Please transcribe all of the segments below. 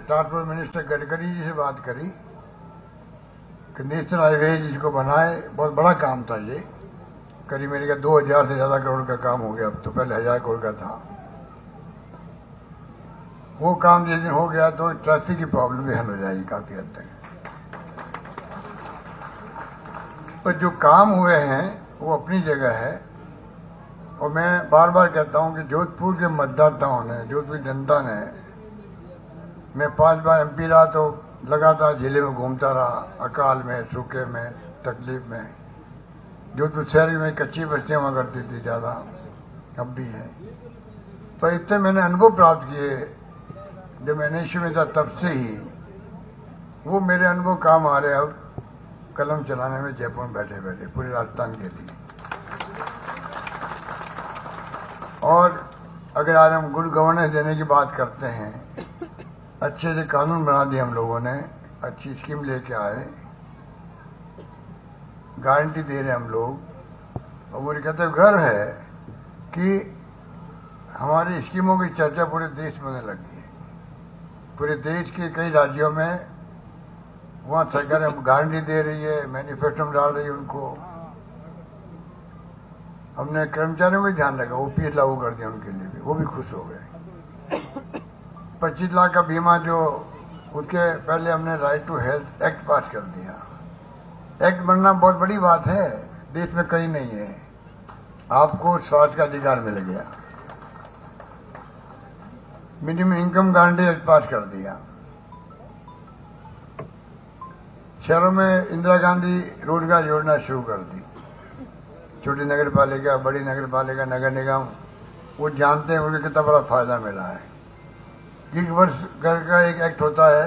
Transport minister Gadkari ji से बात करी कि नेशनल हाईवे जिसको बनाए, बहुत बड़ा काम था ये, करीब मेरे का 2000 से ज़्यादा करोड़ का काम हो गया, अब तो पहले 1000 करोड़ का था। वो काम जिस दिन हो गया तो ट्रैफिक की प्रॉब्लम भी हल हो जाएगी काफ़ी हद तक। पर जो काम हुए हैं वो अपनी जगह है, और मैं बार बार कहता हूं कि जोधपुर के मतदाताओं ने, जोधपुर जनता ने, मैं 5 बार MP रहा तो लगातार जिले में घूमता रहा, अकाल में, सूखे में, तकलीफ में। जोधपुर शहर में कच्ची बस्तियां हुआ करती थी ज़्यादा, अब भी है। पर इतने मैंने अनुभव प्राप्त किए जब मैं NSU में था, तब से ही वो मेरे अनुभव काम आ रहे अब कलम चलाने में जयपुर में बैठे बैठे पूरे राजस्थान के लिए। और अगर आज हम गुड गवर्नेंस देने की बात करते हैं, अच्छे से कानून बना दिए हम लोगों ने, अच्छी स्कीम लेके आए, गारंटी दे रहे हम लोग, और मुझे कहते गर्व है कि हमारी स्कीमों की चर्चा पूरे देश में होने लगी है। पूरे देश के कई राज्यों में वहाँ सरकार गारंटी दे रही है, मैनिफेस्टो में डाल रही है उनको। हमने कर्मचारियों को ध्यान रखा, OPS लागू कर दिया उनके लिए भी, वो भी खुश हो गए। 25 लाख का बीमा जो, उसके पहले हमने right to health act pass कर दिया। एक्ट बनना बहुत बड़ी बात है, देश में कहीं नहीं है। आपको स्वास्थ्य का अधिकार मिल गया। Minimum income guarantee act pass कर दिया। शहरों में इंदिरा गांधी रोजगार योजना शुरू कर दी। छोटी नगर पालिका, बड़ी नगर पालिका, नगर निगम, वो जानते हैं उन्हें कितना बड़ा फायदा मिला है। गिग वर्कर का एक एक्ट होता है,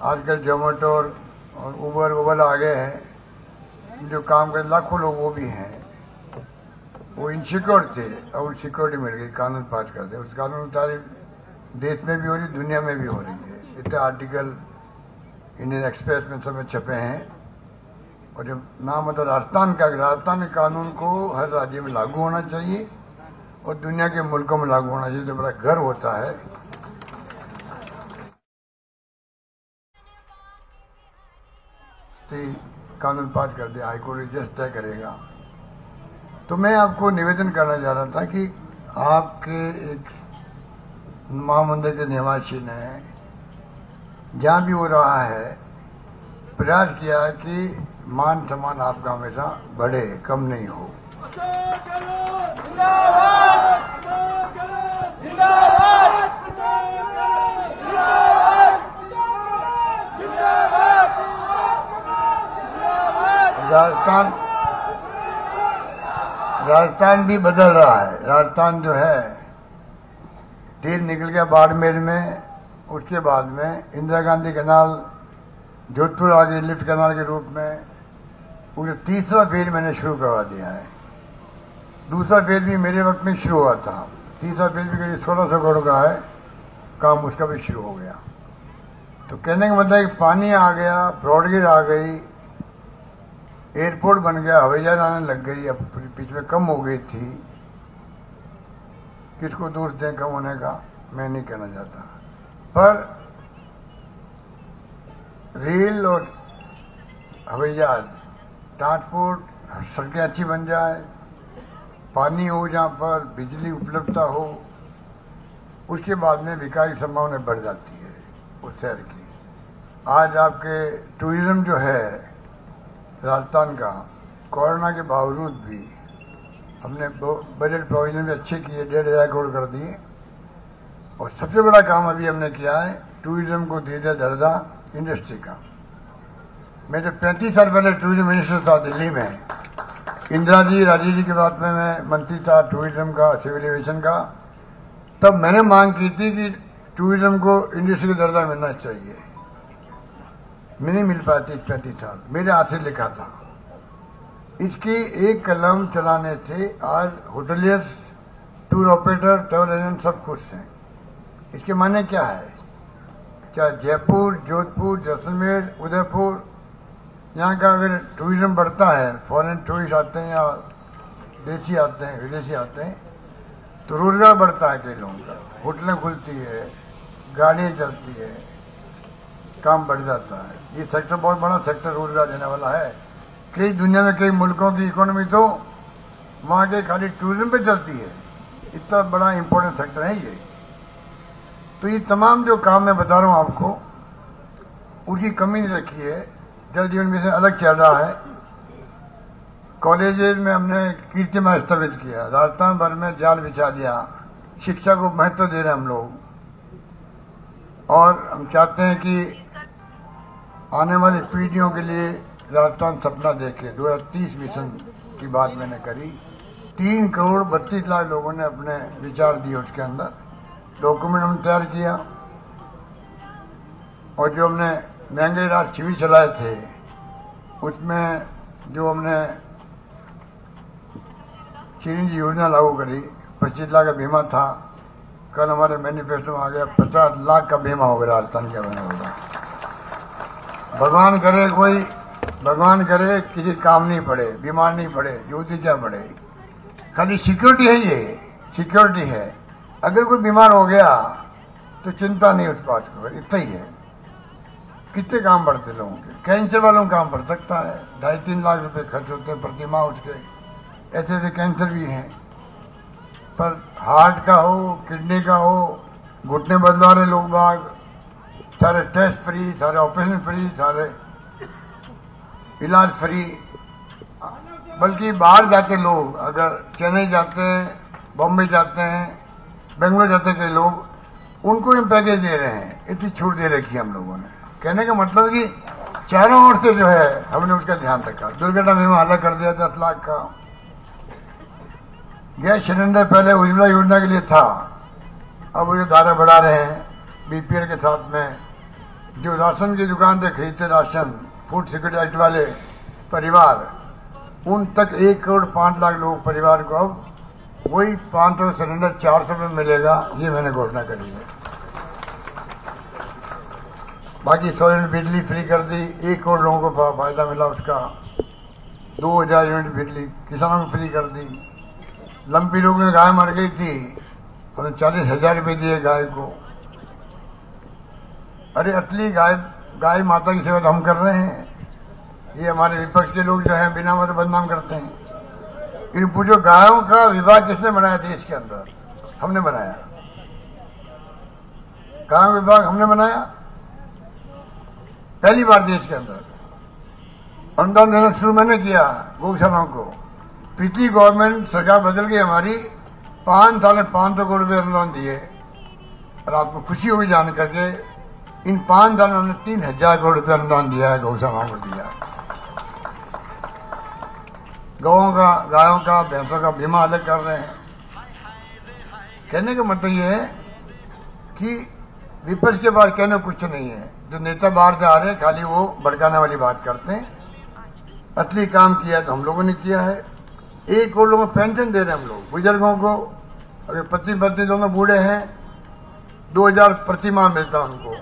आजकल जोमेटो और उबर आ गए हैं, जो काम कर लाखों लोग वो भी हैं। वो इनसिक्योर थे और सिक्योरिटी मिल गई, कानून पास कर दे। उस कानून तारीफ देश में भी हो रही, दुनिया में भी हो रही है। इतने आर्टिकल इंडियन एक्सप्रेस में सब में छपे हैं। और जब नाम मतलब राजस्थान के कानून को हर राज्य में लागू होना चाहिए और दुनिया के मुल्कों में लागू होना चाहिए, तो बड़ा गर्व होता है। कानून पास कर दिया, हाईकोर्ट जज तय करेगा। तो मैं आपको निवेदन करना चाह रहा था कि आपके एक महामंदिर के निवासी ने जहाँ भी हो रहा है प्रयास किया कि मान सम्मान आपका हमेशा बढ़े, कम नहीं हो। राजस्थान भी बदल रहा है। राजस्थान जो है, तेल निकल गया बाड़मेर में, उसके बाद में इंदिरा गांधी कैनाल जोधपुर आ गई लिफ्ट कैनाल के रूप में। पूरे तीसरा फेज मैंने शुरू करवा दिया है। दूसरा फेज भी मेरे वक्त में शुरू हुआ था। तीसरा फेज भी करीब 1600 करोड़ का है, काम उसका भी शुरू हो गया। तो कहने का मतलब है कि पानी आ गया, ब्रॉडगेज आ गई, एयरपोर्ट बन गया, हवाई जहाज आने लग गई। अब बीच में कम हो गई थी, किसको दोष दें कम होने का, मैं नहीं कहना चाहता। पर रेल और हवाई जहाज, ट्रांसपोर्ट, सड़कें अच्छी बन जाए, पानी हो जहाँ पर, बिजली उपलब्धता हो, उसके बाद में विकास की संभावना बढ़ जाती है उस शहर की। आज आपके टूरिज्म जो है राजस्थान का, कोरोना के बावजूद भी हमने बजट प्रोविजन भी अच्छे किए, 1500 करोड़ कर दिए। और सबसे बड़ा काम अभी हमने किया है, टूरिज्म को दे दिया दर्जा इंडस्ट्री का। मैं जब 35 साल पहले टूरिज्म मिनिस्टर था दिल्ली में, इंदिरा जी, राजीव जी के बाद में मैं मंत्री था टूरिज्म का, सिविल एविएशन का, तब मैंने मांग की थी कि टूरिज्म को इंडस्ट्री का दर्जा मिलना चाहिए। नहीं मिल पाती 35 साल, मेरे हाथ से लिखा था। इसकी एक कलम चलाने से आज hoteliers, tour operator, travel agent सब खुश हैं। इसके माने क्या है, क्या जयपुर, जोधपुर, जैसलमेर, उदयपुर, यहाँ का अगर टूरिज्म बढ़ता है, फॉरेन टूरिस्ट आते हैं या देशी आते हैं, विदेशी आते हैं, तो रोजगार बढ़ता है कई लोगों का, होटलें खुलती है, गाड़ियाँ चलती है, काम बढ़ जाता है। ये सेक्टर बहुत बड़ा सेक्टर रोजगार देने वाला है। कई दुनिया में कई मुल्कों की इकोनॉमी तो वहाँ के खाली टूरिज्म पे चलती है, इतना बड़ा इम्पोर्टेंट सेक्टर है ये। तो ये तमाम जो काम मैं बता रहा हूँ आपको, उसकी कमी नहीं रखी है। जल जीवन मिशन अलग चल रहा है। कॉलेजेस में हमने कीर्तिमान स्थापित किया, राजस्थान भर में जाल बिछा दिया, शिक्षा को महत्व दे रहे हैं हम लोग। और हम चाहते हैं कि आने वाली पीढ़ियों के लिए राजस्थान सपना देखे। 2030 मिशन की बात मैंने करी। 3 करोड़ 32 लाख लोगों ने अपने विचार दिए, उसके अंदर डॉक्यूमेंट हमने तैयार किया। और जो हमने महंगे राज शिविर चलाए थे, उसमें जो हमने चिरंजी योजना लागू करी, 25 लाख का बीमा था। कल हमारे मैनिफेस्टो में आ गया 50 लाख का बीमा हो गया राजस्थान के बने होगा। भगवान करे किसी काम नहीं पड़े, बीमार नहीं पड़े, ज्योति क्या पड़े। खाली सिक्योरिटी है, ये सिक्योरिटी है। अगर कोई बीमार हो गया तो चिंता नहीं उस बात को, इतना ही है। कितने काम बढ़ते लोगों के, कैंसर वालों का काम बढ़ सकता है। 2.5-3 लाख रुपए खर्च होते हैं प्रति माह उसके। ऐसे ऐसे कैंसर भी हैं। पर हार्ट का हो, किडनी का हो, घुटने बदला रहे लोग बाग, सारे टेस्ट फ्री, सारे ऑपरेशन फ्री, सारे इलाज फ्री। बल्कि बाहर जाते लोग, अगर चेन्नई जाते हैं, बॉम्बे जाते हैं, बेंगलोर जाते कई लोग, उनको हम पैकेज दे रहे हैं। इतनी छूट दे रखी है हम लोगों ने। कहने का मतलब कि चारों ओर से जो है हमने उसका ध्यान रखा। दुर्घटना बीमा अलग कर दिया 10 लाख का। गैस सिलेंडर पहले उज्ज्वला योजना के लिए था, अब वो दायरा बढ़ा रहे हैं बीपीएल के साथ में। जो राशन की दुकान पे खरीदते राशन, फूड सिक्योरिटी एक्ट वाले परिवार, उन तक 1 करोड़ 5 लाख लोग परिवार को अब वही 500 सिलेंडर 400 में मिलेगा। ये मैंने घोषणा करी है। बाकी 100 यूनिट बिजली फ्री कर दी, 1 करोड़ लोगों को फायदा मिला उसका। 2000 यूनिट बिजली किसानों को फ्री कर दी। लंबी रोग में गाय मर गई थी, हमने 40,000 रुपये दिए गाय को। अरे असली गाय माता की सेवा तो हम कर रहे हैं। ये हमारे विपक्ष के लोग जो हैं बिना मतलब बदनाम करते हैं। इन पूछो गायों का विभाग किसने बनाया देश के अंदर? हमने बनाया। गायों विभाग हमने बनाया पहली बार देश के अंदर। अनुदान देना शुरू मैंने किया गौशालाओं को। पिछली गवर्नमेंट सरकार बदल गई हमारी, 5 साल में 500 करोड़ रुपये अनुदान दिए। और आपको खुशी होगी जान करके, इन 5 साल में हमने 3,000 करोड़ रुपये अनुदान दिया है, गौशालाओं को दिया। गायों का भैंसों का बीमा अलग कर रहे हैं। कहने का मतलब ये है कि विपक्ष के बाहर कहने कुछ नहीं है। जो नेता बाहर से आ रहे हैं खाली वो भड़काने वाली बात करते हैं। असली काम किया तो हम लोगों ने किया है। 1 करोड़ लोगों को पेंशन दे रहे हैं हम लोग। बुजुर्गों को, अगर पति दोनों बूढ़े हैं, 2,000 प्रति माह मिलता है उनको।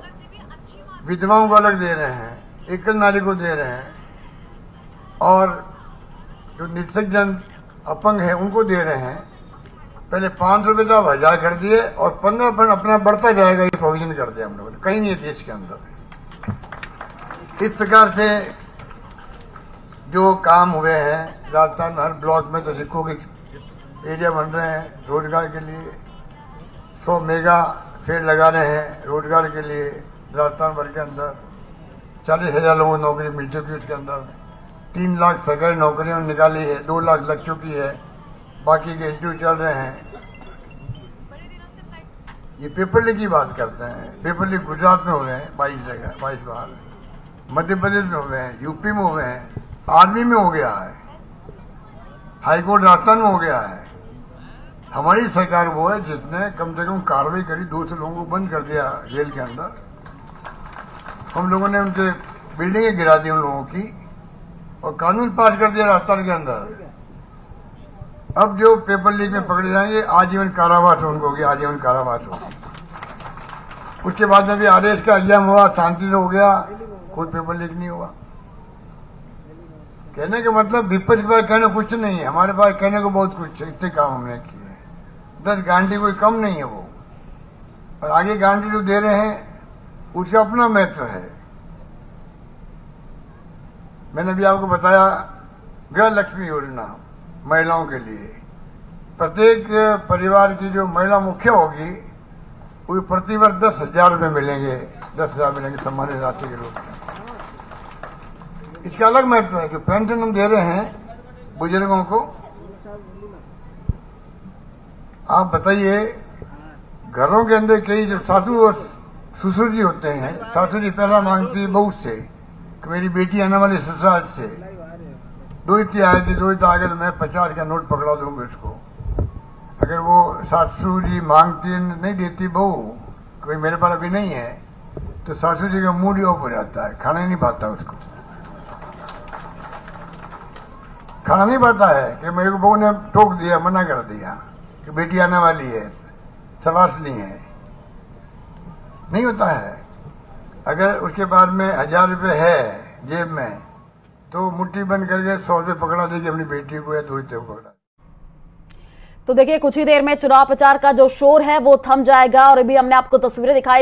विधवाओं को अलग दे रहे हैं, एकल नारी को दे रहे हैं, और जो निःशक्तजन अपंग है उनको दे रहे हैं। पहले 500 रुपये था, 1000 कर दिए, और 15% अपना बढ़ता जाएगा, ये प्रोविजन कर दिया हम लोगों ने। कहीं नहीं है देश के अंदर। इस प्रकार से जो काम हुए हैं राजस्थान में, हर ब्लॉक में तो देखो कि एरिया बन रहे हैं रोजगार के लिए। 100 मेगा फेड लगा रहे हैं रोजगार के लिए राजस्थान भर के अंदर। 40,000 लोगों को नौकरी मिल चुकी है उसके अंदर। 3 लाख सरकारी नौकरियां निकाली है, 2 लाख लग चुकी है, बाकी के इंटरव्यू चल रहे हैं। ये पेपर लीक की बात करते हैं। पेपर लीक गुजरात में हुए हैं 22 जगह, 22 बार। मध्य प्रदेश में हुए हैं, यूपी में हुए हैं, आर्मी में हो गया है, हाईकोर्ट राजस्थान में हो गया है। हमारी सरकार वो है जिसने कम से कम कार्रवाई करी, 200 लोगों को बंद कर दिया जेल के अंदर। हम लोगों ने उनके बिल्डिंगें गिरा दी उन लोगों की, और कानून पास कर दिया राजस्थान के अंदर। अब जो पेपर लीक में पकड़े जाएंगे आजीवन कारावास उनको होगी, आजीवन कारावास होगी। उसके बाद में भी आदेश का एग्जाम हुआ, शांति से हो गया, कोई पेपर लीक नहीं हुआ। कहने का मतलब विपक्ष के पास कहने कुछ नहीं है, हमारे पास कहने को बहुत कुछ है। इतने काम हमने किए हैं। 10 घंटे कोई कम नहीं है वो। और आगे गारंटी जो दे रहे हैं उसका अपना महत्व है। मैंने अभी आपको बताया गृह लक्ष्मी योजना महिलाओं के लिए, प्रत्येक परिवार की जो महिला मुखिया होगी वो प्रतिवर्ष 10,000 रुपये मिलेंगे, 10,000 मिलेंगे सम्मानित राशि के रूप में। इसका अलग महत्व है। जो पेंशन हम दे रहे हैं बुजुर्गों को, आप बताइए घरों के अंदर कई जो सासू और ससुर जी होते हैं, सासू जी पहला मांगती है बहू से कि मेरी बेटी आने वाली ससुराल से, दोहिती आएगी, दोहिता आ गए तो मैं 50 का नोट पकड़ा दूंगी उसको। अगर वो सासू जी मांगती नहीं देती बहू कि भाई मेरे पास अभी नहीं है, तो सासू जी का मूड ही ऑफ हो जाता है, खाना ही नहीं पाता उसको, खाना नहीं पाता है कि मेरे को बहू ने टोक दिया, मना कर दिया कि बेटी आने वाली है, सवासनी है, नहीं होता है। अगर उसके बाद में 1,000 रुपये है जेब में तो मुट्ठी बंद करके 100 रुपये पकड़ा देगी अपनी बेटी को या दोहिते को पकड़ा। तो देखिए कुछ ही देर में चुनाव प्रचार का जो शोर है वो थम जाएगा और अभी हमने आपको तस्वीरें दिखाई।